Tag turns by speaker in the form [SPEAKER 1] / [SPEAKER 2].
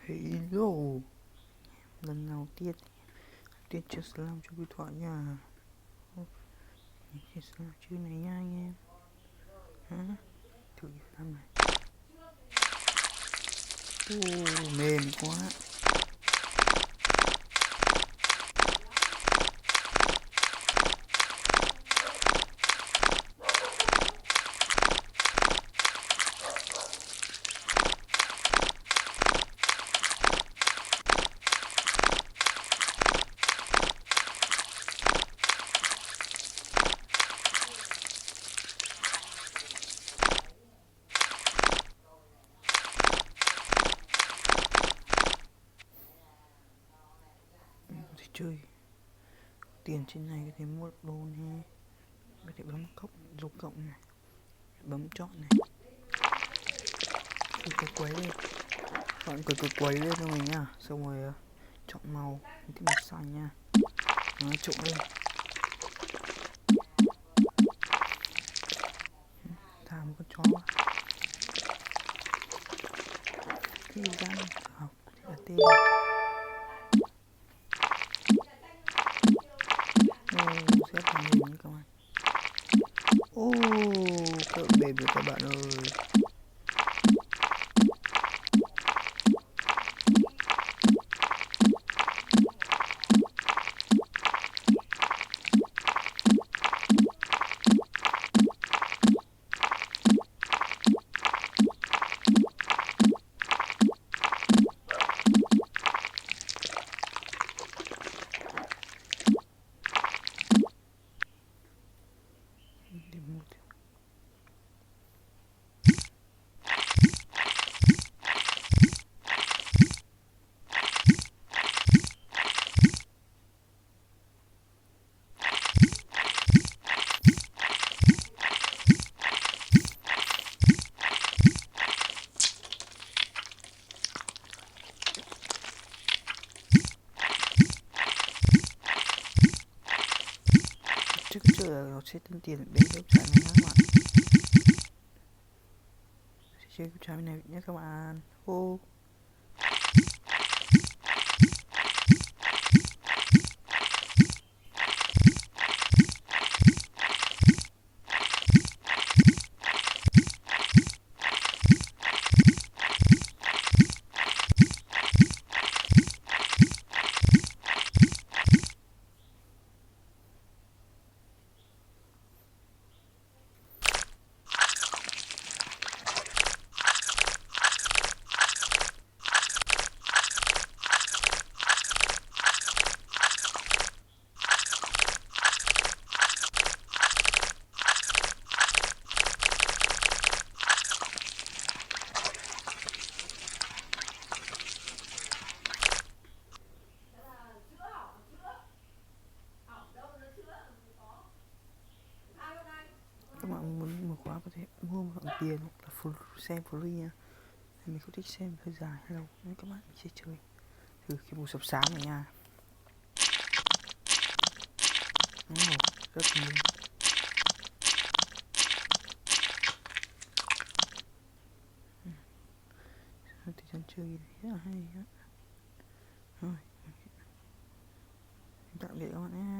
[SPEAKER 1] Hello, lần đầu tiên chơi slam cho điện thoại nha. Chơi slam chơi này nha anh em. Hả? Thử slam này. Mềm quá. Có thể chơi tiền trên này, có thể mua đồ này, có thể bấm cốc dấu cộng này, bấm chọn này, cái quấy lên, chọn cái quấy lên cho mình nha, xong rồi chọn màu cái màu xanh nha, nó trộn lên, thả một con chó vào. Cái gì ra học là tên xếp vào mềm như các bạn. Cỡ mềm rồi các bạn ơi. Trước cái chơi là nó sẽ tính tiền bên cái trái này các bạn. Chơi cái trái này nhé các bạn. Các bạn muốn mở khóa có thể mua một khoản tiền hoặc là xem free nha. Mình không thích xem hơi dài hay đâu nên các bạn sẽ chơi thử cái màu sập sám này nha. Rất nhiều. Thời gian chơi rất là hay. Rồi, tạm biệt các bạn nhé.